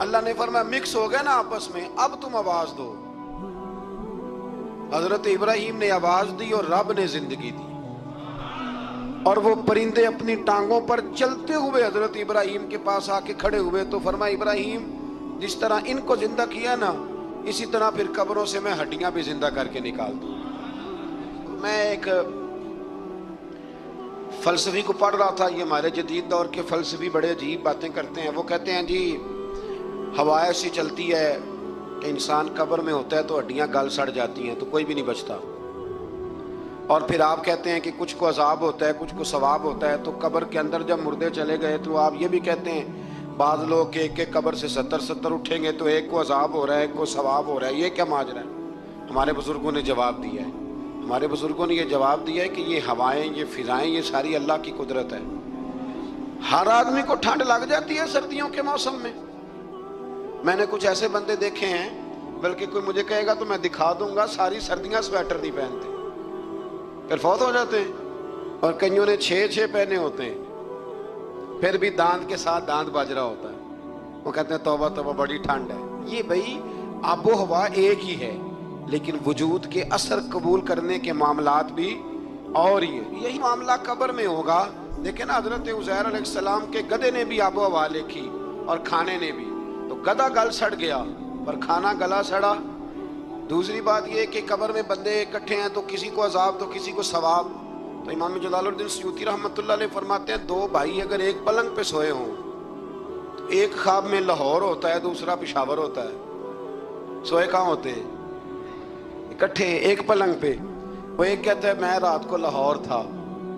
اللہ نے فرمایا مکس ہو گئے نا آپس میں، اب تم آواز دو۔ حضرت ابراہیم نے آواز دی اور رب نے زندگی دی، اور وہ پرندے اپنی ٹانگوں پر چلتے ہوئے حضرت ابراہیم کے پاس آ کے کھڑے ہوئے تو فرمایا ابراہیم جس طرح ان کو زندہ کیا نا، اسی طرح پھر قبروں سے میں ہڈیاں بھی زندہ کر کے نکال دوں۔ میں ایک فلسفی کو پڑھ رہا تھا، یہ ہمارے جدید دور کے فلسفی بڑے عجیب باتیں کرتے ہیں۔ وہ کہتے ہیں جی ہوا ایسی چلتی ہے کہ انسان قبر میں ہوتا ہے تو ہڈیاں گل سڑ جاتی ہیں تو کوئی بھی نہیں بچتا، اور پھر آپ کہتے ہیں کہ کچھ کو عذاب ہوتا ہے کچھ کو ثواب ہوتا ہے، تو قبر کے اندر جب مردے چلے گئے تو آپ یہ بھی کہتے ہیں بعض لوگ ایک ایک قبر سے 70 اٹھیں گے تو ایک کو عذاب ہو رہا ہے ایک کو ثواب ہو رہا ہے، یہ کیا ماجرا ہے؟ ہمارے بزرگوں نے جواب دیا ہے، ہمارے بزرگوں نے یہ جواب دیا ہے کہ یہ ہوائیں یہ فضائیں یہ ساری اللہ کی قدرت ہے۔ ہر آدمی کو ٹھنڈ لگ جاتی ہے سردیوں کے موسم میں۔ میں نے کچھ ایسے بندے دیکھے ہیں، بلکہ کوئی مجھے کہے گا تو میں دکھا دوں گا، ساری سردیاں سویٹر نہیں پہنتے، پھر فوت ہو جاتے ہیں، اور کئیوں نے 6 پہنے ہوتے ہیں، پھر بھی دانت کے ساتھ دانت بج رہا ہوتا ہے، وہ کہتے ہیں توبہ توبہ بڑی ٹھنڈ ہے۔ یہ بھائی آب و ہوا ایک ہی ہے، لیکن وجود کے اثر قبول کرنے کے معاملات بھی اور ہی ہے۔ یہی معاملہ قبر میں ہوگا۔ لیکن حضرت عزیر علیہ السلام کے گدھے نے بھی آب و ہوا لکھی اور کھانے نے بھی، تو گدھا گل سڑ گیا پر کھانا گلا سڑا۔ دوسری بات یہ کہ قبر میں بندے اکٹھے ہیں تو کسی کو عذاب تو کسی کو ثواب۔ تو امام جلال الدین سیوطی رحمۃ اللہ علیہ فرماتے ہیں 2 بھائی اگر ایک پلنگ پہ سوئے ہوں تو ایک خواب میں لاہور ہوتا ہے دوسرا پشاور ہوتا ہے، سوئے کہاں ہوتے ہیں؟ اکٹھے ایک پلنگ پہ۔ وہ ایک کہتا ہے میں رات کو لاہور تھا،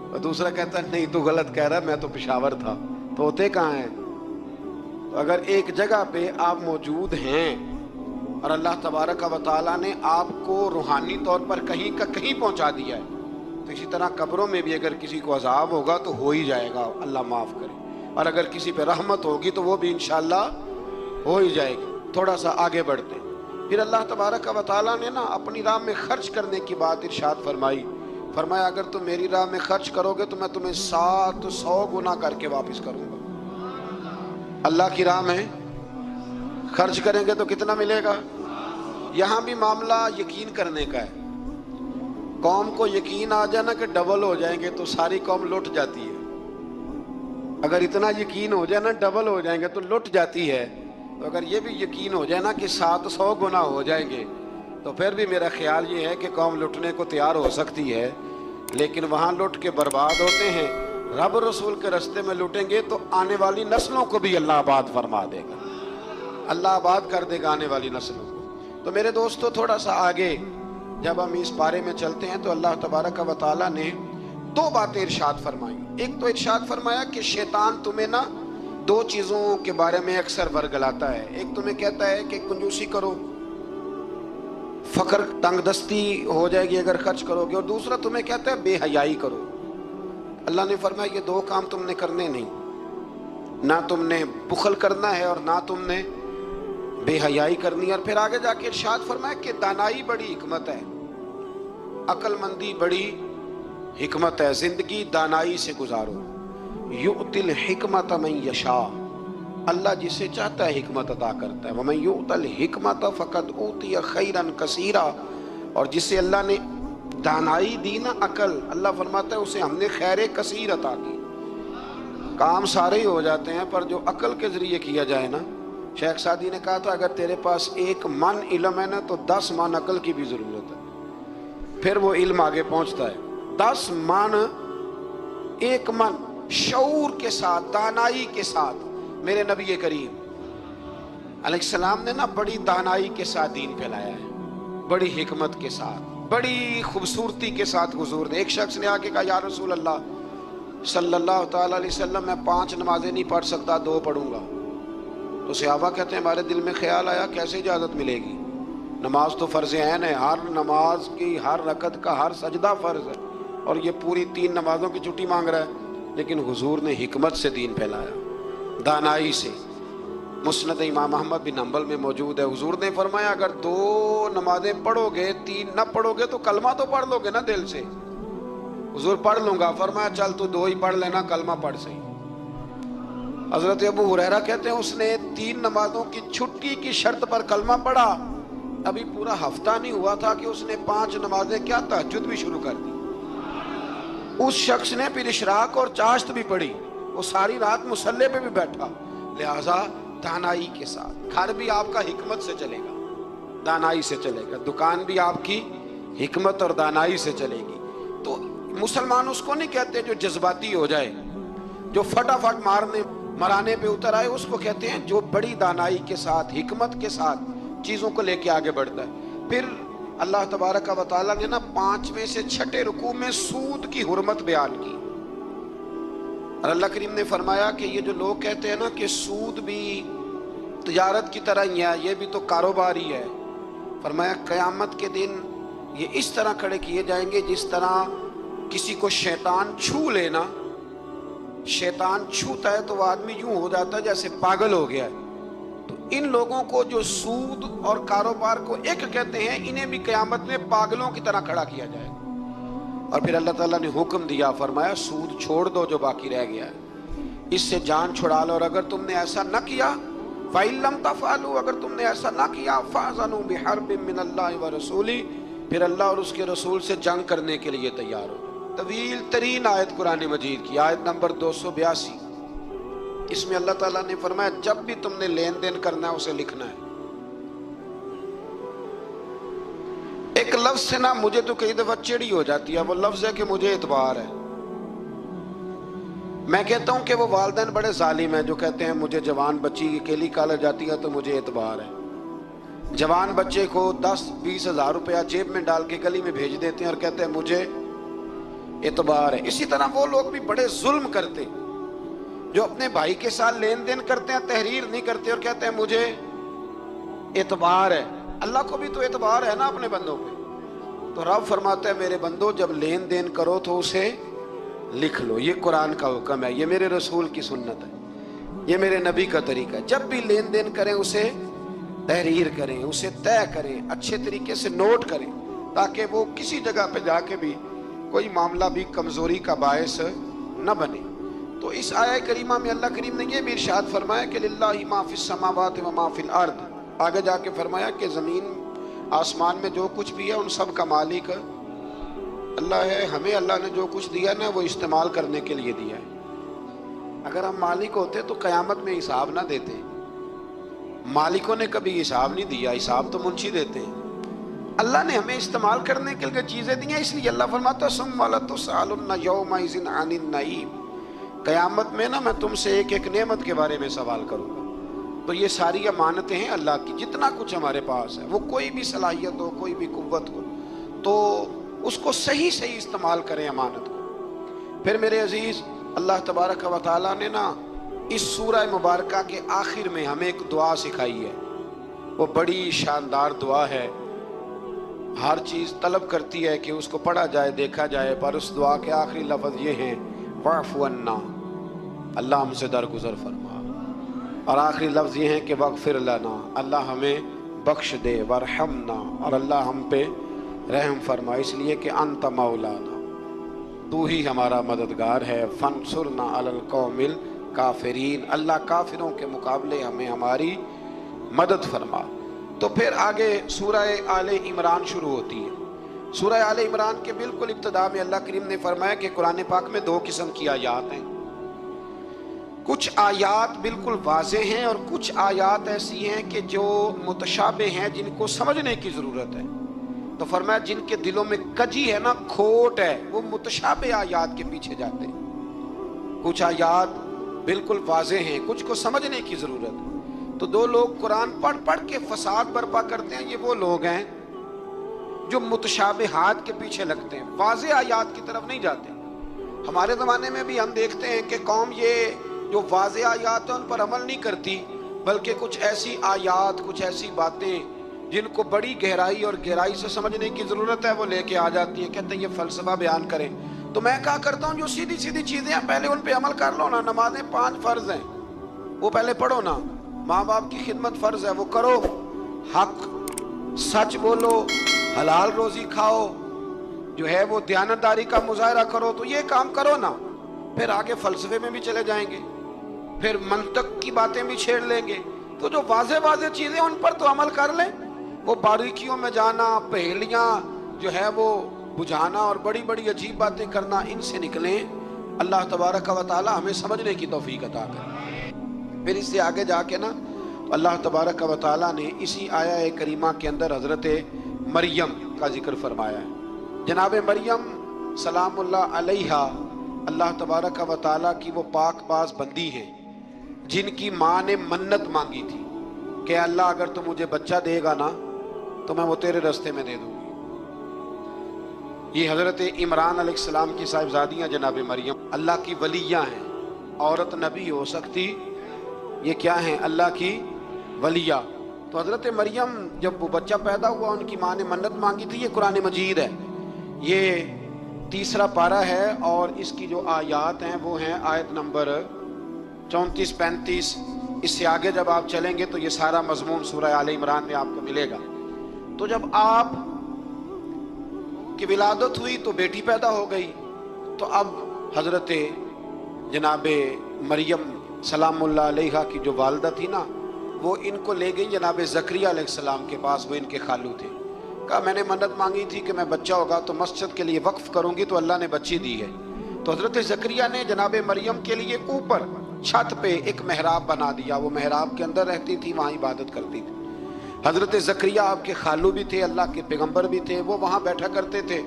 اور دوسرا کہتا ہے نہیں تو غلط کہہ رہا ہے میں تو پشاور تھا، تو ہوتے کہاں ہیں؟ تو اگر ایک جگہ پہ آپ موجود ہیں اور اللہ تبارک و تعالیٰ نے آپ کو روحانی طور پر کہیں کا کہیں پہنچا دیا ہے، تو اسی طرح قبروں میں بھی اگر کسی کو عذاب ہوگا تو ہو ہی جائے گا، اللہ معاف کرے، اور اگر کسی پہ رحمت ہوگی تو وہ بھی انشاءاللہ ہو ہی جائے گی۔ تھوڑا سا آگے بڑھتے ہیں۔ پھر اللہ تبارک و تعالیٰ نے نا اپنی راہ میں خرچ کرنے کی بات ارشاد فرمائی، فرمایا اگر تم میری راہ میں خرچ کرو گے تو میں تمہیں 700 گنا کر کے واپس کروں گا۔ اللہ کی راہ میں خرچ کریں گے تو کتنا ملے گا؟ یہاں بھی معاملہ یقین کرنے کا ہے۔ قوم کو یقین آ جانا کہ ڈبل ہو جائیں گے تو ساری قوم لٹ جاتی ہے۔ اگر اتنا یقین ہو جائے نا ڈبل ہو جائیں گے تو لٹ جاتی ہے، تو اگر یہ بھی یقین ہو جائے نا کہ 700 گنا ہو جائیں گے تو پھر بھی میرا خیال یہ ہے کہ قوم لٹنے کو تیار ہو سکتی ہے، لیکن وہاں لٹ کے برباد ہوتے ہیں۔ رب رسول کے رستے میں لٹیں گے تو آنے والی نسلوں کو بھی اللہ آباد فرما دے گا، اللہ آباد کر دے گا آنے والی نسلوں کو۔ تو میرے دوستو تھوڑا سا آگے جب ہم اس پارے میں چلتے ہیں تو اللہ تبارک و تعالیٰ نے 2 باتیں ارشاد فرمائیں۔ ایک تو ارشاد فرمایا کہ شیطان تمہیں نا 2 چیزوں کے بارے میں اکثر ورگلاتا ہے۔ ایک تمہیں کہتا ہے کہ کنجوسی کرو، فقر تنگ دستی ہو جائے گی اگر خرچ کرو گے، اور دوسرا تمہیں کہتا ہے بے حیائی کرو۔ اللہ نے فرمایا یہ 2 کام تم نے کرنے نہیں، نہ تم نے بخل کرنا ہے اور نہ تم نے بے حیائی کرنی ہے۔ اور پھر آگے جا کے ارشاد فرمایا کہ دانائی بڑی حکمت ہے، عقل مندی بڑی حکمت ہے، زندگی دانائی سے گزارو۔ یؤتی الحکمت من یشاء، اللہ جسے چاہتا ہے حکمت عطا کرتا ہے۔ ومن یؤت الحکمت فقد اوتی خیرا کثیرا، اور جسے اللہ نے دانائی دی نا عقل، اللہ فرماتا ہے اسے ہم نے خیر کثیر عطا کی۔ کام سارے ہی ہو جاتے ہیں پر جو عقل کے ذریعے کیا جائے نا، شیخ سعدی نے کہا تھا اگر تیرے پاس 1 من علم ہے نا تو 10 من عقل کی بھی ضرورت ہے، پھر وہ علم آگے پہنچتا ہے۔ 10 من، 1 من شعور کے ساتھ دانائی کے ساتھ۔ میرے نبی کریم علیہ السلام نے نا بڑی دانائی کے ساتھ دین پھیلایا ہے، بڑی حکمت کے ساتھ، بڑی خوبصورتی کے ساتھ حضور نے۔ ایک شخص نے آ کے کہا یا رسول اللہ صلی اللہ تعالیٰ علیہ وسلم میں 5 نمازیں نہیں پڑھ سکتا، 2 پڑھوں گا۔ تو صحابہ کہتے ہیں ہمارے دل میں خیال آیا کیسے اجازت ملے گی، نماز تو فرض عین ہے، ہر نماز کی ہر رکعت کا ہر سجدہ فرض ہے، اور یہ پوری 3 نمازوں کی چھٹی مانگ رہا ہے۔ لیکن حضور نے حکمت سے دین پھیلایا، دانائی سے۔ مسند امام احمد بن حنبل میں موجود ہے، حضور نے فرمایا اگر 2 نمازیں پڑھو گے 3 نہ پڑھو گے تو کلمہ تو پڑھ لو گے نا دل سے۔ حضور پڑھ لوں گا، فرمایا چل تو 2 ہی پڑھ لینا، کلمہ پڑھ صحیح۔ حضرت ابو ہریرہ کہتے ہیں اس نے 3 نمازوں کی چھٹی کی شرط پر کلمہ پڑھا، ابھی پورا ہفتہ نہیں ہوا تھا کہ اس نے 5 نمازیں کیا تہجد بھی شروع کر دی۔ اس شخص نے پھر اشراق اور چاشت بھی پڑھی، وہ ساری رات مصلی پہ بھی بیٹھا۔ لہٰذا دانائی کے ساتھ گھر بھی آپ کا حکمت سے چلے گا، دانائی سے چلے گا، دکان بھی آپ کی حکمت اور دانائی سے چلے گی۔ تو مسلمان اس کو نہیں کہتے جو جذباتی ہو جائے، جو فٹافٹ مرانے پہ اتر آئے، اس کو کہتے ہیں جو بڑی دانائی کے ساتھ، حکمت کے ساتھ چیزوں کو لے کے آگے بڑھتا ہے۔ پھر اللہ تبارک و تعالیٰ نے 5ویں سے 6ٹھے رکوع میں سود کی حرمت بیان کی، اور اللہ کریم نے فرمایا کہ یہ جو لوگ کہتے ہیں نا کہ سود بھی تجارت کی طرح ہی ہے، یہ بھی تو کاروبار ہی ہے، فرمایا قیامت کے دن یہ اس طرح کھڑے کیے جائیں گے جس طرح کسی کو شیطان چھو لینا، شیطان چھوتا ہے تو وہ آدمی یوں ہو جاتا ہے جیسے پاگل ہو گیا ہے۔ تو ان لوگوں کو جو سود اور کاروبار کو ایک کہتے ہیں، انہیں بھی قیامت میں پاگلوں کی طرح کھڑا کیا جائے گا۔ اور پھر اللہ تعالیٰ نے حکم دیا، فرمایا سود چھوڑ دو جو باقی رہ گیا ہے، اس سے جان چھڑا لو، اور اگر تم نے ایسا نہ کیا فَإِن لَمْ تَفْعَلُوا، اگر تم نے ایسا نہ کیا فَأْذَنُوا بِحَرْبٍ مِّنَ اللَّهِ وَرَسُولِهِ، پھر اللہ اور اس کے رسول سے جنگ کرنے کے لیے تیار ہو۔ طویل ترین آیت قرآن مجید کی، آیت نمبر 282، اس میں اللہ تعالیٰ نے فرمایا جب بھی تم نے لین دین کرنا ہے اسے لکھنا ہے۔ ایک لفظ سے نا مجھے تو کئی دفعہ چڑی ہو جاتی ہے، وہ لفظ ہے کہ مجھے اعتبار ہے۔ میں کہتا ہوں کہ وہ والدین بڑے ظالم ہیں جو کہتے ہیں مجھے جوان بچی اکیلی کالج جاتی ہے تو مجھے اعتبار ہے، جوان بچے کو 10-20 ہزار روپیہ جیب میں ڈال کے گلی میں بھیج دیتے ہیں اور کہتے ہیں مجھے اعتبار ہے۔ اسی طرح وہ لوگ بھی بڑے ظلم کرتے جو اپنے بھائی کے ساتھ لین دین کرتے ہیں، تحریر نہیں کرتے اور کہتے ہیں مجھے اعتبار ہے۔ اللہ کو بھی تو اعتبار ہے نا اپنے بندوں پہ، تو رب فرماتا ہے میرے بندو جب لین دین کرو تو اسے لکھ لو، یہ قرآن کا حکم ہے، یہ میرے رسول کی سنت ہے، یہ میرے نبی کا طریقہ ہے۔ جب بھی لین دین کریں اسے تحریر کریں، اسے طے کریں، اچھے طریقے سے نوٹ کریں، تاکہ وہ کسی جگہ پہ جا کے بھی کوئی معاملہ بھی کمزوری کا باعث نہ بنے۔ تو اس آیہ کریمہ میں اللہ کریم نے یہ بھی ارشاد فرمایا کہ للہ ما فی السماوات و ما فی الارض، آگے جا کے فرمایا کہ زمین آسمان میں جو کچھ بھی ہے ان سب کا مالک اللہ ہے۔ ہمیں اللہ نے جو کچھ دیا نا وہ استعمال کرنے کے لیے دیا ہے۔ اگر ہم مالک ہوتے تو قیامت میں حساب نہ دیتے، مالکوں نے کبھی حساب نہیں دیا، حساب تو منشی دیتے ہیں۔ اللہ نے ہمیں استعمال کرنے کے لیے چیزیں دی ہیں، اس لیے اللہ فرماتا ہے ثم لتسألن یومئذ عن النعیم، قیامت میں نا میں تم سے ایک ایک نعمت کے بارے میں سوال کروں گا۔ تو یہ ساری امانتیں ہیں اللہ کی، جتنا کچھ ہمارے پاس ہے، وہ کوئی بھی صلاحیت ہو، کوئی بھی قوت ہو، تو اس کو صحیح صحیح استعمال کریں امانت کو۔ پھر میرے عزیز اللہ تبارک و تعالیٰ نے نا اس سورہ مبارکہ کے آخر میں ہمیں ایک دعا سکھائی ہے، وہ بڑی شاندار دعا ہے، ہر چیز طلب کرتی ہے کہ اس کو پڑھا جائے، دیکھا جائے، پر اس دعا کے آخری لفظ یہ ہیں وَاعْفُ عَنَّا، اللہ ہم سے درگزر فرما، اور آخری لفظ یہ ہیں کہ وَاغْفِرْ لَنَا، اللہ ہمیں بخش دے، وَارْحَمْنَا، اور اللہ ہم پہ رحم فرما، اس لیے کہ انت مولانا، تو ہی ہمارا مددگار ہے، فَانْصُرْنَا عَلَى الْقَوْمِ الْكَافِرِينَ، اللہ کافروں کے مقابلے ہمیں ہماری مدد فرما۔ تو پھر آگے سورہ آل عمران شروع ہوتی ہے۔ سورہ آل عمران کے بالکل ابتدا میں اللہ کریم نے فرمایا کہ قرآن پاک میں 2 قسم کی آیات ہیں، کچھ آیات بالکل واضح ہیں اور کچھ آیات ایسی ہیں کہ جو متشابہ ہیں، جن کو سمجھنے کی ضرورت ہے۔ تو فرمایا جن کے دلوں میں کجی ہے نا، کھوٹ ہے، وہ متشابہ آیات کے پیچھے جاتے ہیں۔ کچھ آیات بالکل واضح ہیں، کچھ کو سمجھنے کی ضرورت ہے۔ تو 2 لوگ قرآن پڑھ پڑھ کے فساد برپا کرتے ہیں، یہ وہ لوگ ہیں جو متشابہات کے پیچھے لگتے ہیں، واضح آیات کی طرف نہیں جاتے۔ ہمارے زمانے میں بھی ہم دیکھتے ہیں کہ قوم یہ جو واضح آیات ہیں ان پر عمل نہیں کرتی، بلکہ کچھ ایسی آیات، کچھ ایسی باتیں جن کو بڑی گہرائی اور گہرائی سے سمجھنے کی ضرورت ہے وہ لے کے آ جاتی ہیں، کہتے ہیں یہ فلسفہ بیان کریں۔ تو میں کہا کرتا ہوں جو سیدھی سیدھی چیزیں ہیں پہلے ان پہ عمل کر لو نا۔ نمازیں 5 فرض ہیں، وہ پہلے پڑھو نا۔ ماں باپ کی خدمت فرض ہے، وہ کرو۔ حق سچ بولو، حلال روزی کھاؤ، جو ہے وہ دیانتداری کا مظاہرہ کرو، تو یہ کام کرو نا، پھر آگے فلسفے میں بھی چلے جائیں گے۔ پھر منطق کی باتیں بھی چھیڑ لیں گے. تو جو واضح واضح چیزیں ان پر تو عمل کر لیں. وہ باریکیوں میں جانا، پہیلیاں جو ہے وہ بجھانا اور بڑی بڑی عجیب باتیں کرنا، ان سے نکلیں. اللہ تبارک و تعالی ہمیں سمجھنے کی توفیق عطا کرے. پھر اس سے آگے جا کے نا اللہ تبارک و تعالی نے اسی آیہ کریمہ کے اندر حضرت مریم کا ذکر فرمایا ہے. جناب مریم سلام اللہ علیہا اللہ تبارک و تعالی کی وہ پاک باز بندی ہے جن کی ماں نے منت مانگی تھی کہ اللہ اگر تو مجھے بچہ دے گا نا تو میں وہ تیرے راستے میں دے دوں گی. یہ حضرت عمران علیہ السلام کی صاحبزادیاں جناب مریم اللہ کی ولیاں ہیں. عورت نبی ہو سکتی، یہ کیا ہیں؟ اللہ کی ولیہ. تو حضرت مریم جب وہ بچہ پیدا ہوا ان کی ماں نے منت مانگی تھی. یہ قرآن مجید ہے، یہ 3 پارہ ہے اور اس کی جو آیات ہیں وہ ہیں آیت نمبر 34-35. اس سے آگے جب آپ چلیں گے تو یہ سارا مضمون سورہ آل عمران میں آپ کو ملے گا. تو جب آپ کی ولادت ہوئی تو بیٹی پیدا ہو گئی، تو اب حضرت جناب مریم سلام اللہ علیہا کی جو والدہ تھی نا وہ ان کو لے گئی جناب زکریا علیہ السلام کے پاس. وہ ان کے خالو تھے. کہا میں نے منت مانگی تھی کہ میں بچہ ہوگا تو مسجد کے لیے وقف کروں گی، تو اللہ نے بچی دی ہے. تو حضرت زکریا نے جناب مریم کے لیے اوپر چھت پہ ایک محراب بنا دیا. وہ محراب کے اندر رہتی تھی، وہاں عبادت کرتی تھی. حضرت زکریا آپ کے خالو بھی تھے، اللہ کے پیغمبر بھی تھے. وہ وہاں بیٹھا کرتے تھے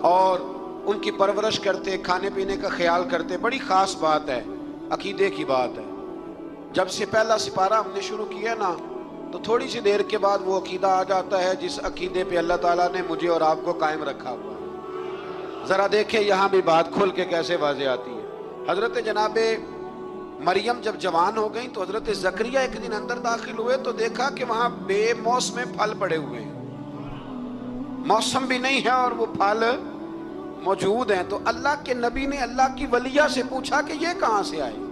اور ان کی پرورش کرتے، کھانے پینے کا خیال کرتے. بڑی خاص بات ہے، عقیدے کی بات ہے. جب سے پہلا سپارہ ہم نے شروع کیا نا تو تھوڑی سی دیر کے بعد وہ عقیدہ آ جاتا ہے جس عقیدے پہ اللہ تعالیٰ نے مجھے اور آپ کو قائم رکھا ہوا ہے. ذرا دیکھیں یہاں بھی بات کھل کے کیسے واضح آتی ہے. حضرت جناب مریم جب جوان ہو گئیں تو حضرت زکریا ایک دن اندر داخل ہوئے تو دیکھا کہ وہاں بے موسم پھل پڑے ہوئے ہیں. موسم بھی نہیں ہے اور وہ پھل موجود ہیں. تو اللہ کے نبی نے اللہ کی ولیہ سے پوچھا کہ یہ کہاں سے آئے؟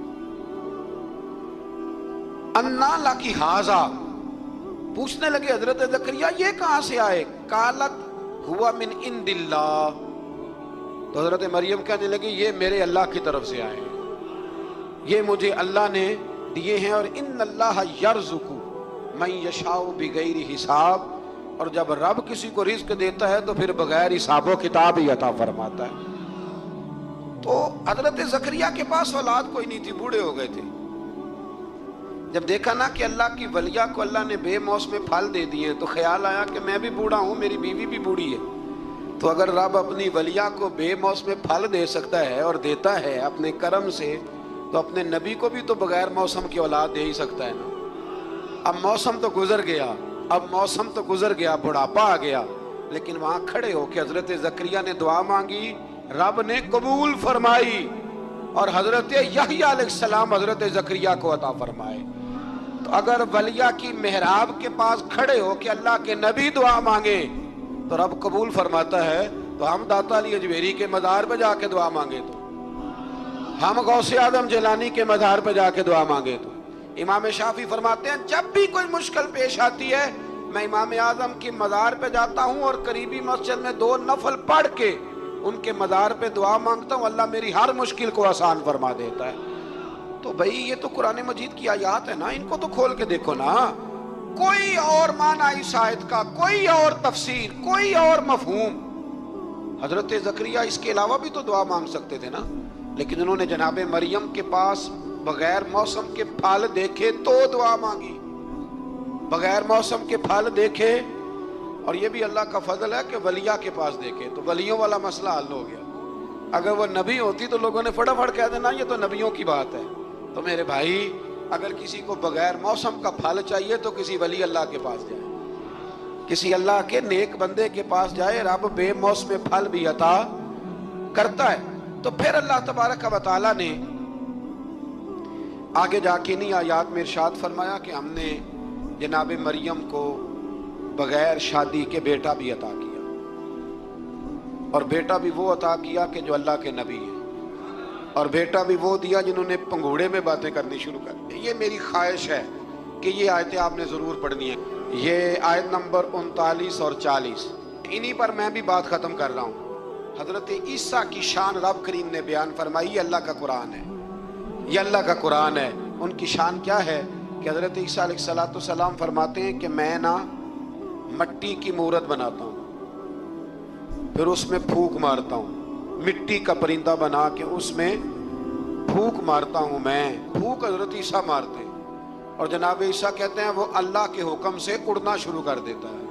انا لکی ھذا، پوچھنے لگے حضرت زکریا یہ کہاں سے آئے؟ قالت ہوا من عند اللہ. تو حضرت مریم کہنے لگی یہ میرے اللہ کی طرف سے آئے ہیں، یہ مجھے اللہ نے دیے ہیں. اور ان اللہ یرزق من یشاء بغیر حساب، اور جب رب کسی کو رزق دیتا ہے تو پھر بغیر حساب و کتاب ہی عطا فرماتا ہے. تو حضرت زکریا کے پاس اولاد کوئی نہیں تھی، بوڑھے ہو گئے تھے. جب دیکھا نا کہ اللہ کی ولیہ کو اللہ نے بے موسم پھل دے دیے تو خیال آیا کہ میں بھی بوڑھا ہوں، میری بیوی بھی بوڑھی ہے، تو اگر رب اپنی ولیہ کو بے موسم پھل دے سکتا ہے اور دیتا ہے اپنے کرم سے تو اپنے نبی کو بھی تو بغیر موسم کی اولاد دے ہی سکتا ہے نا. اب موسم تو گزر گیا، بڑھاپا آ گیا، لیکن وہاں کھڑے ہو کے حضرت زکریا نے دعا مانگی، رب نے قبول فرمائی اور حضرت یحییٰ علیہ السلام حضرت زکریا کو عطا فرمائے. تو اگر ولیہ کی محراب کے پاس کھڑے ہو کہ اللہ کے نبی دعا مانگے تو رب قبول فرماتا ہے، تو ہم داتا علی اجمیری کے مزار پہ جا کے دعا مانگے تو، ہم غوث اعظم جیلانی کے مزار پہ جا کے دعا مانگے تو. امام شافعی فرماتے ہیں جب بھی کوئی مشکل پیش آتی ہے میں امام اعظم کی مزار پہ جاتا ہوں اور قریبی مسجد میں 2 نفل پڑھ کے ان کے مزار پہ دعا مانگتا ہوں، اللہ میری ہر مشکل کو آسان فرما دیتا ہے. تو بھئی یہ تو قرآن مجید کی آیات ہے نا، ان کو تو کھول کے دیکھو نا. کوئی اور معنی اس آیت کا، کوئی اور تفسیر، کوئی اور مفہوم. حضرت زکریا اس کے علاوہ بھی تو دعا مانگ سکتے تھے نا، لیکن انہوں نے جناب مریم کے پاس بغیر موسم کے پھل دیکھے تو دعا مانگی، بغیر موسم کے پھل دیکھے. اور یہ بھی اللہ کا فضل ہے کہ ولیہ کے پاس دیکھے تو ولیوں والا مسئلہ حل ہو گیا. اگر وہ نبی ہوتی تو لوگوں نے فٹافٹ کہہ دینا یہ تو نبیوں کی بات ہے. تو میرے بھائی اگر کسی کو بغیر موسم کا پھل چاہیے تو کسی ولی اللہ کے پاس جائے، کسی اللہ کے نیک بندے کے پاس جائے، رب بے موسم پھل بھی عطا کرتا ہے. تو پھر اللہ تبارک و تعالیٰ نے آگے جا کے نہیں آیات میں ارشاد فرمایا کہ ہم نے جناب مریم کو بغیر شادی کے بیٹا بھی عطا کیا، اور بیٹا بھی وہ عطا کیا کہ جو اللہ کے نبی ہے، اور بیٹا بھی وہ دیا جنہوں نے پنگوڑے میں باتیں کرنی شروع کر دی. یہ میری خواہش ہے کہ یہ آیتیں آپ نے ضرور پڑھنی ہیں. یہ آیت نمبر 39 اور 40 انہی پر میں بھی بات ختم کر رہا ہوں. حضرت عیسیٰ کی شان رب کریم نے بیان فرمائی، اللہ کا قرآن ہے. یہ اللہ کا قرآن ہے۔ ان کی شان کیا ہے کہ حضرت عیسیٰ علیہ السلام فرماتے ہیں کہ میں نا مٹی کی مورت بناتا ہوں، پھر اس میں پھونک مارتا ہوں، مٹی کا پرندہ بنا کے اس میں پھونک مارتا ہوں میں۔ پھونک حضرت عیسیٰ مارتے ہیں، اور جناب عیسیٰ کہتے ہیں وہ اللہ کے حکم سے اڑنا شروع کر دیتا ہے۔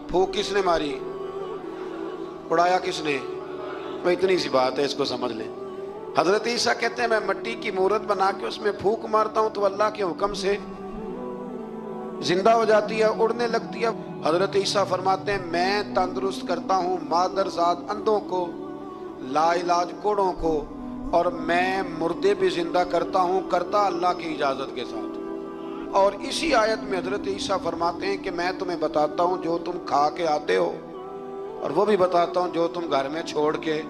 پھونک کس نے ماری؟ اڑایا کس نے؟ وہ اتنی سی بات ہے، اس کو سمجھ لیں۔ حضرت عیسیٰ کہتے ہیں میں مٹی کی مورت بنا کے اس میں پھونک مارتا ہوں تو اللہ کے حکم سے زندہ ہو جاتی ہے، اڑنے لگتی ہے۔ حضرت عیسیٰ فرماتے ہیں میں تندرست کرتا ہوں مادرزاد اندھوں کو، لا علاج کوڑوں کو، اور میں مردے بھی زندہ کرتا ہوں، کرتا اللہ کی اجازت کے ساتھ۔ اور اسی آیت میں حضرت عیسیٰ فرماتے ہیں کہ میں تمہیں بتاتا ہوں جو تم کھا کے آتے ہو، اور وہ بھی بتاتا ہوں جو تم گھر میں چھوڑ کے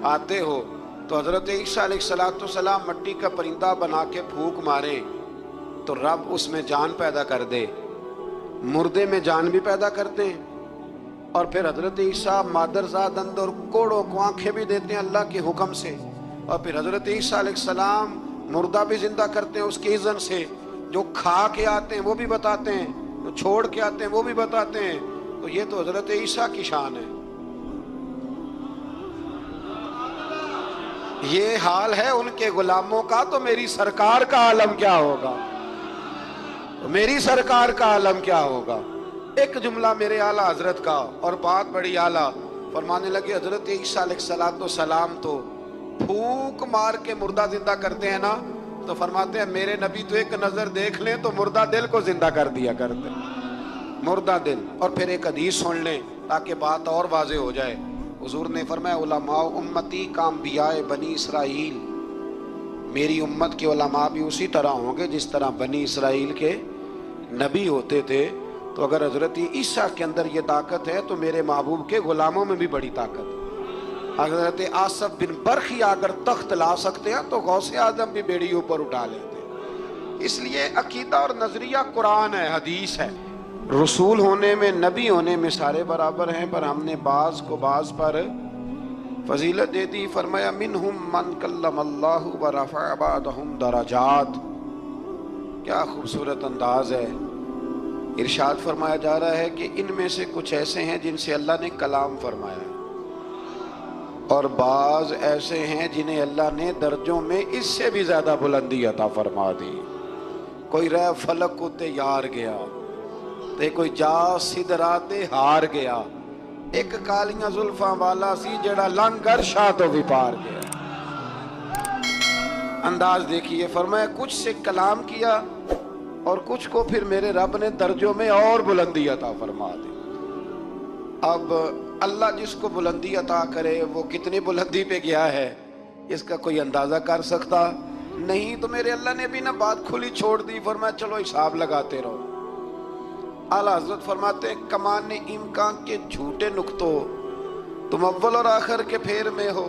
آتے ہو۔ تو حضرت عیسیٰ علیہ السلام مٹی کا پرندہ بنا کے پھونک مارے تو رب اس میں جان پیدا کر دے، مردے میں جان بھی پیدا کرتے ہیں۔ اور پھر حضرت عیسیٰ مادرزاد اندھ اور کوڑوں کو آنکھیں بھی دیتے ہیں اللہ کے حکم سے۔ اور پھر حضرت عیسیٰ علیہ السلام مردہ بھی زندہ کرتے ہیں اس کی اذن سے۔ جو کھا کے آتے ہیں وہ بھی بتاتے ہیں، جو چھوڑ کے آتے ہیں وہ بھی بتاتے ہیں۔ تو یہ تو حضرت عیسیٰ کی شان ہے۔ یہ حال ہے ان کے غلاموں کا، تو میری سرکار کا عالم کیا ہوگا؟ میری سرکار کا عالم کیا ہوگا؟ ایک جملہ میرے اعلیٰ حضرت کا، اور بات بڑی اعلیٰ، فرمانے لگے حضرت عیسیٰ علیہ السلام تو پھونک مار کے مردہ زندہ کرتے ہیں نا، تو فرماتے ہیں میرے نبی تو ایک نظر دیکھ لیں تو مردہ دل کو زندہ کر دیا کرتے، مردہ دل۔ اور پھر ایک حدیث سن لیں تاکہ بات اور واضح ہو جائے۔ حضور نے فرمایا علماء امتی کا انبیاء بنی اسرائیل، میری امت کے علماء بھی اسی طرح ہوں گے جس طرح بنی اسرائیل کے نبی ہوتے تھے۔ تو اگر حضرت عیسیٰ کے اندر یہ طاقت ہے تو میرے محبوب کے غلاموں میں بھی بڑی طاقت ہے۔ حضرت آصف بن برخی اگر تخت لا سکتے ہیں تو غوث اعظم بھی بیڑی اوپر اٹھا لیتے ہیں۔ اس لیے عقیدہ اور نظریہ قرآن ہے، حدیث ہے۔ رسول ہونے میں، نبی ہونے میں سارے برابر ہیں، پر ہم نے بعض کو بعض پر فضیلت دے دی۔ فرمایا منہم من کلم اللہ ورفع بعضهم درجات۔ کیا خوبصورت انداز ہے۔ ارشاد فرمایا جا رہا ہے کہ ان میں سے کچھ ایسے ہیں جن سے اللہ نے کلام فرمایا، اور بعض ایسے ہیں جنہیں اللہ نے درجوں میں اس سے بھی زیادہ بلندی عطا فرما دی۔ کوئی رہ فلک کو تیار گیا، تے کوئی جا سدرات ہار گیا، ایک کالیاں زلفاں والا سی جڑا لنگر شاہ تو بھی پار گیا۔ انداز دیکھیے، فرمایا کچھ سے کلام کیا اور کچھ کو پھر میرے رب نے درجوں میں اور بلندی عطا فرما دی۔ اب اللہ جس کو بلندی عطا کرے وہ کتنی بلندی پہ گیا ہے اس کا کوئی اندازہ کر سکتا نہیں۔ تو میرے اللہ نے بھی نہ بات کھلی چھوڑ دی، فرمایا چلو حساب لگاتے رہو۔ اعلیٰ حضرت فرماتے ہیں کمان امکان کے جھوٹے نقطوں، تم اول اور آخر کے پھیر میں ہو،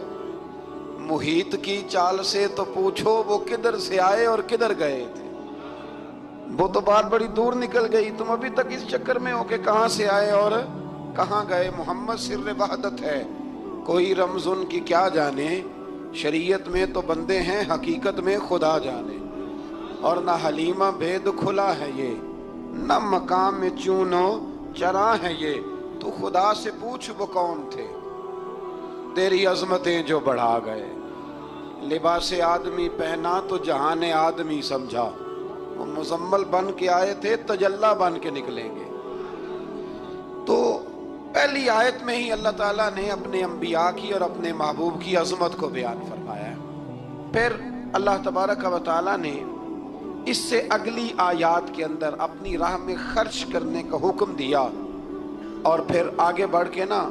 محیط کی چال سے تو پوچھو وہ کدھر سے آئے اور کدھر گئے تھے۔ وہ تو بات بڑی دور نکل گئی، تم ابھی تک اس چکر میں ہو کہ کہاں سے آئے اور کہاں گئے۔ محمد سر وحدت ہے، کوئی رمز ان کی کیا جانے، شریعت میں تو بندے ہیں حقیقت میں خدا جانے۔ اور نہ حلیمہ بھید کھلا ہے یہ، نہ مقام میں چونو چراں ہے یہ، تو خدا سے پوچھ وہ کون تھے تیری عظمتیں جو بڑھا گئے۔ لباس آدمی پہنا تو جہان آدمی سمجھا، وہ مزمل بن کے آئے تھے تجلی بن کے نکلیں گے۔ تو پہلی آیت میں ہی اللہ تعالیٰ نے اپنے انبیاء کی اور اپنے محبوب کی عظمت کو بیان فرمایا۔ پھر اللہ تبارک و تعالیٰ نے اس سے اگلی آیات کے اندر اپنی راہ میں خرچ کرنے کا حکم دیا، اور پھر آگے بڑھ کے نا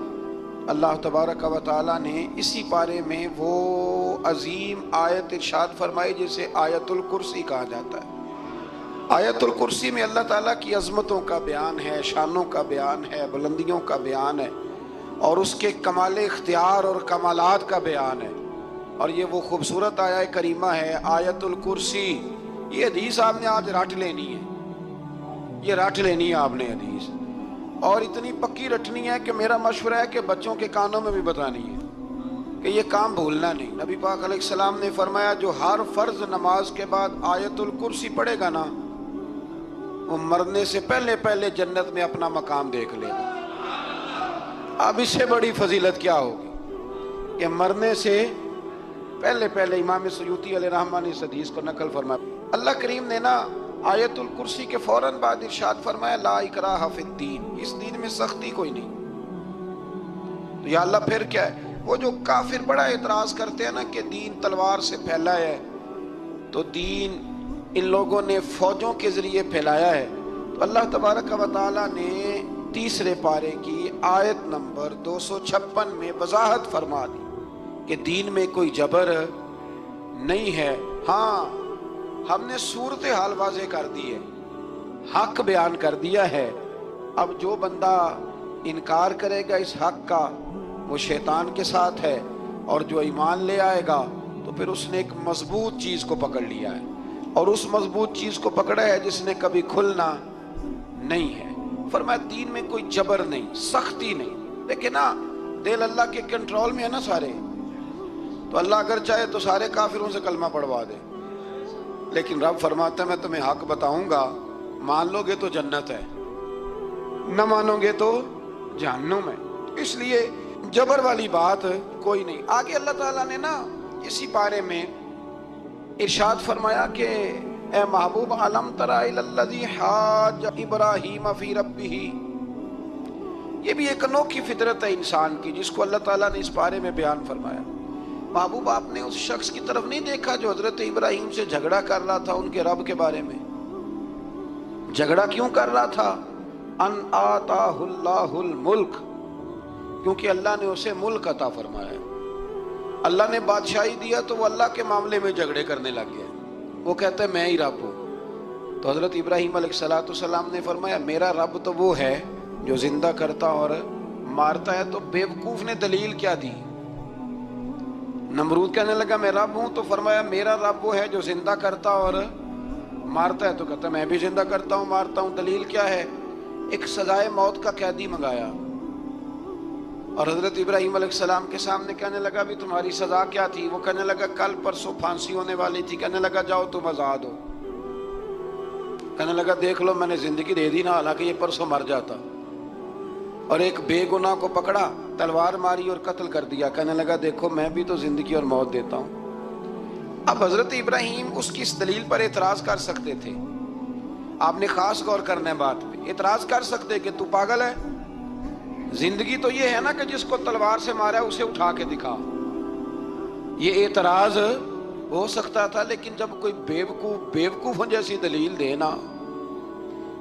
اللہ تبارک و تعالیٰ نے اسی پارے میں وہ عظیم آیت ارشاد فرمائی جسے آیت الکرسی کہا جاتا ہے۔ آیت الکرسی میں اللہ تعالیٰ کی عظمتوں کا بیان ہے، شانوں کا بیان ہے، بلندیوں کا بیان ہے، اور اس کے کمال اختیار اور کمالات کا بیان ہے۔ اور یہ وہ خوبصورت آیت کریمہ ہے آیت الکرسی۔ یہ حدیث آپ نے آج رٹ لینی ہے، یہ رٹ لینی ہے آپ نے حدیث، اور اتنی پکی رٹنی ہے کہ میرا مشورہ ہے کہ بچوں کے کانوں میں بھی بتانی ہے۔ کہ یہ کام بھولنا نہیں۔ نبی پاک علیہ السلام نے فرمایا جو ہر فرض نماز کے بعد آیت الکرسی پڑھے گا نا، وہ مرنے سے پہلے پہلے جنت میں اپنا مقام دیکھ لے گا۔ اب اس سے بڑی فضیلت کیا ہوگی کہ مرنے سے پہلے پہلے امام سیوطی علیہ رحمہ نے اس حدیث کو نقل فرمایا۔ اللہ کریم نے نا آیت الکرسی کے فوراً بعد ارشاد فرمایا لا اکراہ فی الدین، اس دین میں سختی کوئی نہیں۔ تو یا اللہ پھر کیا ہے؟ وہ جو کافر بڑا اعتراض کرتے ہیں نا کہ دین تلوار سے پھیلا ہے، تو دین ان لوگوں نے فوجوں کے ذریعے پھیلایا ہے، تو اللہ تبارک و تعالیٰ نے تیسرے پارے کی آیت نمبر 256 میں وضاحت فرما دی کہ دین میں کوئی جبر نہیں ہے۔ ہاں ہم نے صورتحال واضح کر دی ہے، حق بیان کر دیا ہے۔ اب جو بندہ انکار کرے گا اس حق کا وہ شیطان کے ساتھ ہے، اور جو ایمان لے آئے گا تو پھر اس نے ایک مضبوط چیز کو پکڑ لیا ہے، اور اس مضبوط چیز کو پکڑا ہے جس نے کبھی کھلنا نہیں ہے۔ فرمایا دین میں کوئی جبر نہیں، سختی نہیں۔ لیکن نا دل اللہ کے کنٹرول میں ہے نا سارے، تو اللہ اگر چاہے تو سارے کافروں سے کلمہ پڑھوا دے، لیکن رب فرماتا ہے میں تمہیں حق بتاؤں گا، مان لو گے تو جنت ہے، نہ مانو گے تو جہنم ہے۔ اس لیے جبر والی بات کوئی نہیں۔ آگے اللہ تعالیٰ نے نا اسی پارے میں ارشاد فرمایا کہ اے محبوب علم تری الی الذی حاج ابراہیم فی ربہ، یہ بھی ایک انوکھی فطرت ہے انسان کی جس کو اللہ تعالیٰ نے اس بارے میں بیان فرمایا۔ محبوب آپ نے اس شخص کی طرف نہیں دیکھا جو حضرت ابراہیم سے جھگڑا کر رہا تھا ان کے رب کے بارے میں؟ جھگڑا کیوں کر رہا تھا؟ ان آتاہ اللہ الملک، کیونکہ اللہ نے اسے ملک عطا فرمایا۔ اللہ نے بادشاہی دیا تو وہ اللہ کے معاملے میں جھگڑے کرنے لگ گیا، وہ کہتا ہے میں ہی رب ہوں۔ تو حضرت ابراہیم علیہ السلام نے فرمایا میرا رب تو وہ ہے جو زندہ کرتا اور مارتا ہے۔ تو بیوقوف نے دلیل کیا دی؟ نمرود کہنے لگا میں رب ہوں، تو فرمایا میرا رب وہ ہے جو زندہ کرتا اور مارتا ہے۔ تو کہتا ہے میں بھی زندہ کرتا ہوں مارتا ہوں، دلیل کیا ہے؟ ایک سزائے موت کا قیدی منگایا، اور حضرت ابراہیم علیہ السلام کے سامنے کہنے لگا بھی تمہاری سزا کیا تھی؟ وہ کہنے لگا کل پرسوں پھانسی ہونے والی تھی۔ کہنے لگا جاؤ تم آزاد ہو۔ کہنے لگا دیکھ لو میں نے زندگی دے دی نا، حالانکہ یہ پرسوں مر جاتا۔ اور ایک بے گناہ کو پکڑا، تلوار ماری اور قتل کر دیا۔ کہنے لگا دیکھو میں بھی تو زندگی اور موت دیتا ہوں۔ اب حضرت ابراہیم اس کی اس دلیل پر اعتراض کر سکتے تھے، آپ نے خاص غور کرنا ہے بات پہ، اعتراض کر سکتے کہ تو پاگل ہے، زندگی تو یہ ہے نا کہ جس کو تلوار سے مارا ہے اسے اٹھا کے دکھا، یہ اعتراض ہو سکتا تھا۔ لیکن جب کوئی بیوقوفوں جیسی دلیل دے نا،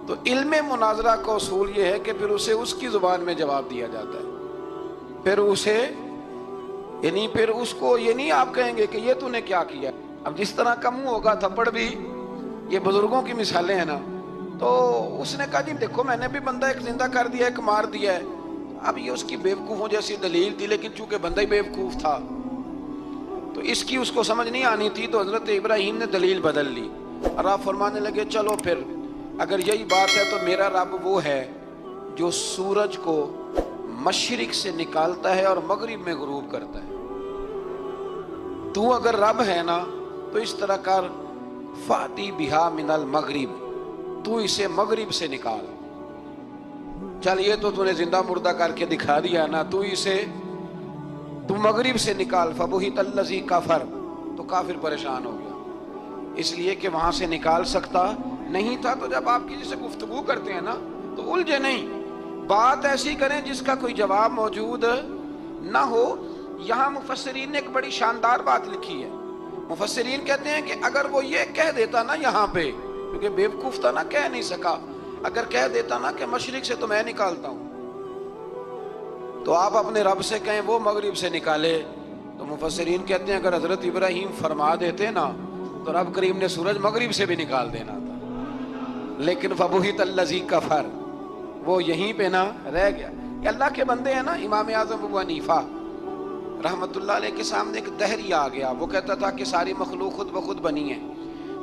تو علم مناظرہ کا اصول یہ ہے کہ پھر اسے اس کی زبان میں جواب دیا جاتا ہے، پھر اسے یعنی پھر اس کو یہ نہیں آپ کہیں گے کہ یہ تو نے کیا کیا۔ اب جس طرح کا منہ ہوگا تھپڑ بھی، یہ بزرگوں کی مثالیں ہیں نا، تو اس نے کہا جی دیکھو میں نے بھی بندہ ایک زندہ کر دیا، ایک مار دیا ہے۔ اب یہ اس کی بیوقوفوں جیسی دلیل تھی، لیکن چونکہ بندہ ہی بیوقوف تھا تو اس کی اس کو سمجھ نہیں آنی تھی، تو حضرت ابراہیم نے دلیل بدل لی، اور آپ فرمانے لگے چلو پھر اگر یہی بات ہے تو میرا رب وہ ہے جو سورج کو مشرق سے نکالتا ہے اور مغرب میں غروب کرتا ہے۔ تو اگر رب ہے نا تو اس طرح کر فاتی بہا من المغرب، تو اسے مغرب سے نکال۔ چل یہ تو نے زندہ مردہ کر کے دکھا دیا نا، تو مغرب سے نکال۔ فبہت الذی کفر، تو کافر پریشان ہو گیا، اس لیے کہ وہاں سے نکال سکتا نہیں تھا۔ تو جب آپ کسی سے گفتگو کرتے ہیں نا تو الجھے نہیں، بات ایسی کریں جس کا کوئی جواب موجود نہ ہو۔ یہاں مفسرین نے ایک بڑی شاندار بات لکھی ہے۔ مفسرین کہتے ہیں کہ اگر وہ یہ کہہ دیتا نا یہاں پہ، کیونکہ بیوقوف تھا نا، کہہ نہیں سکا، اگر کہہ دیتا نا کہ مشرق سے تو میں نکالتا ہوں، تو آپ اپنے رب سے کہیں وہ مغرب سے نکالے، تو مفسرین کہتے ہیں اگر حضرت ابراہیم فرما دیتے نا تو رب کریم نے سورج مغرب سے بھی نکال دینا تھا، لیکن فبہت الذی کفر، وہ یہیں پہ نہ رہ گیا۔ کہ اللہ کے بندے ہیں نا، امام اعظم ابو حنیفہ رحمت اللہ علیہ کے سامنے ایک دہری آ گیا، وہ کہتا تھا کہ ساری مخلوق خود بخود بنی ہے۔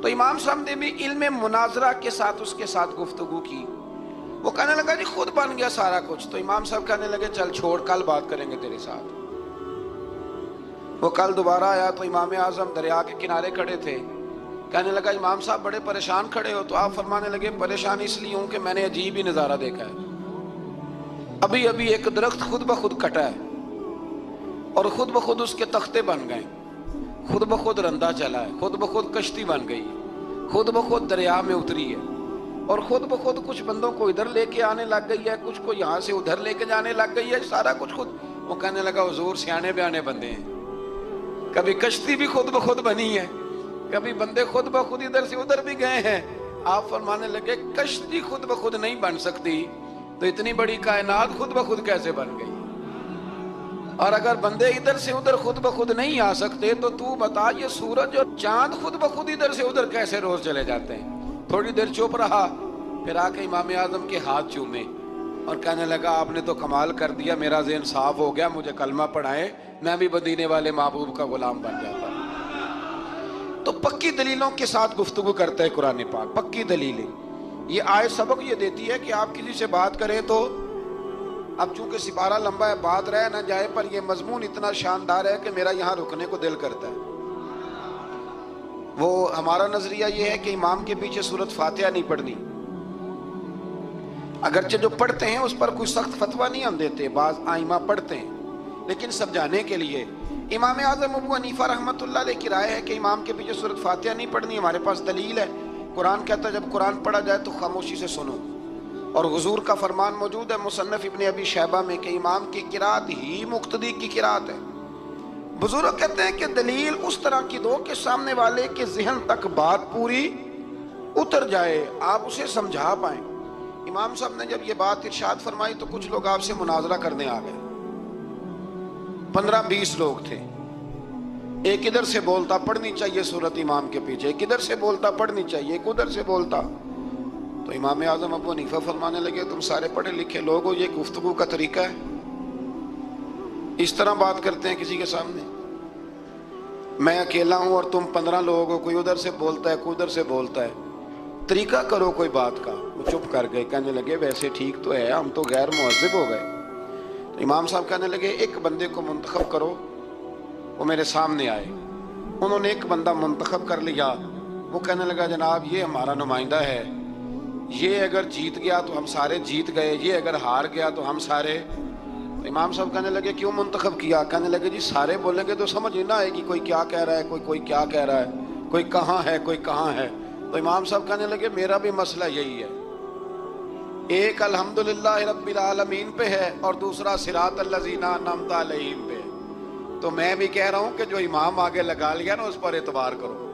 تو امام صاحب نے بھی علم مناظرہ کے ساتھ اس کے ساتھ گفتگو کی، وہ کہنے لگا جی خود بن گیا سارا کچھ۔ تو امام صاحب کہنے لگے چل چھوڑ، کل بات کریں گے تیرے ساتھ۔ وہ کل دوبارہ آیا تو امام اعظم دریا کے کنارے کھڑے تھے. کہنے لگا امام صاحب بڑے پریشان کھڑے ہو. تو آپ فرمانے لگے پریشان اس لیے ہوں کہ میں نے عجیب ہی نظارہ دیکھا ہے. ابھی ابھی ایک درخت خود بخود کٹا ہے اور خود بخود اس کے تختے بن گئے, خود بخود رندہ چلا ہے, خود بخود کشتی بن گئی, خود بخود دریا میں اتری ہے, اور خود بخود کچھ بندوں کو ادھر لے کے آنے لگ گئی ہے, کچھ کو یہاں سے ادھر لے کے جانے لگ گئی ہے, سارا کچھ خود. وہ کہنے لگا حضور سیانے بیانے بندے ہیں, کبھی کشتی بھی خود بخود بنی ہے, کبھی بندے خود بخود ادھر سے ادھر بھی گئے ہیں. آپ فرمانے لگے کشتی خود بخود نہیں بن سکتی تو اتنی بڑی کائنات خود بخود کیسے بن گئی؟ اور اگر بندے ادھر سے ادھر خود بخود نہیں آ سکتے تو بتا یہ سورج اور چاند خود بخود ادھر سے ادھر کیسے روز چلے جاتے ہیں؟ تھوڑی دیر چپ رہا, پھر آ کے امام اعظم کے ہاتھ چومے اور کہنے لگا آپ نے تو کمال کر دیا, میرا ذہن صاف ہو گیا, مجھے کلمہ پڑھائیں, میں بھی مدینے والے محبوب کا غلام بن جاتا. تو پکی دلیلوں کے ساتھ گفتگو کرتا ہے قرآن پاک, پکی دلیلیں. یہ آیت سبق یہ دیتی ہے کہ آپ کسی سے بات کریں تو اب چونکہ سپارہ لمبا ہے بات رہ نہ جائے, پر یہ مضمون اتنا شاندار ہے کہ میرا یہاں رکنے کو دل کرتا ہے. وہ ہمارا نظریہ یہ ہے کہ امام کے پیچھے سورۃ فاتحہ نہیں پڑھنی, اگرچہ جو پڑھتے ہیں اس پر کوئی سخت فتویٰ نہیں ہم دیتے, بعض آئمہ پڑھتے ہیں, لیکن سمجھانے کے لیے. امام اعظم ابو حنیفہ رحمۃ اللہ علیہ کی رائے ہے کہ امام کے پیچھے سورۃ فاتحہ نہیں پڑھنی. ہمارے پاس دلیل ہے, قرآن کہتا ہے جب قرآن پڑھا جائے تو خاموشی سے سنو, اور حضور کا فرمان موجود ہے مصنف ابن ابی شیبہ میں کہ امام کی قرات ہی مقتدی کی قرات ہے. بزرگ کہتے ہیں کہ دلیل اس طرح کی دو کہ سامنے والے کے ذہن تک بات پوری اتر جائے, آپ اسے سمجھا پائیں. امام صاحب نے جب یہ بات ارشاد فرمائی تو کچھ لوگ آپ سے مناظرہ کرنے آ گئے, 15-20 لوگ تھے. ایک ادھر سے بولتا پڑھنی چاہیے سورت امام کے پیچھے, ایک ادھر سے بولتا پڑھنی چاہیے, ایک ادھر سے بولتا. تو امام اعظم ابو حنیفہ فرمانے لگے تم سارے پڑھے لکھے لوگ ہو, یہ گفتگو کا طریقہ ہے؟ اس طرح بات کرتے ہیں کسی کے سامنے؟ میں اکیلا ہوں اور تم 15 لوگ ہو, کوئی ادھر سے بولتا ہے کوئی ادھر سے بولتا ہے, طریقہ کرو کوئی بات کا. وہ چپ کر گئے, کہنے لگے ویسے ٹھیک تو ہے, ہم تو غیر مہذب ہو گئے. تو امام صاحب کہنے لگے ایک بندے کو منتخب کرو, وہ میرے سامنے آئے. انہوں نے ایک بندہ منتخب کر لیا. وہ کہنے لگا جناب یہ ہمارا نمائندہ ہے, یہ اگر جیت گیا تو ہم سارے جیت گئے, یہ اگر ہار گیا تو ہم سارے. تو امام صاحب کہنے لگے کیوں منتخب کیا؟ کہنے لگے جی سارے بولیں گے تو سمجھ نہ آئے گی کوئی کیا کہہ رہا ہے, کوئی کیا کہہ رہا ہے, کوئی کہاں ہے کوئی کہاں ہے. تو امام صاحب کہنے لگے میرا بھی مسئلہ یہی ہے, ایک الحمدللہ رب العالمین پہ ہے اور دوسرا صراط الذین انعمت علیہم پہ. تو میں بھی کہہ رہا ہوں کہ جو امام آگے لگا لیا نا اس پر اعتبار کرو.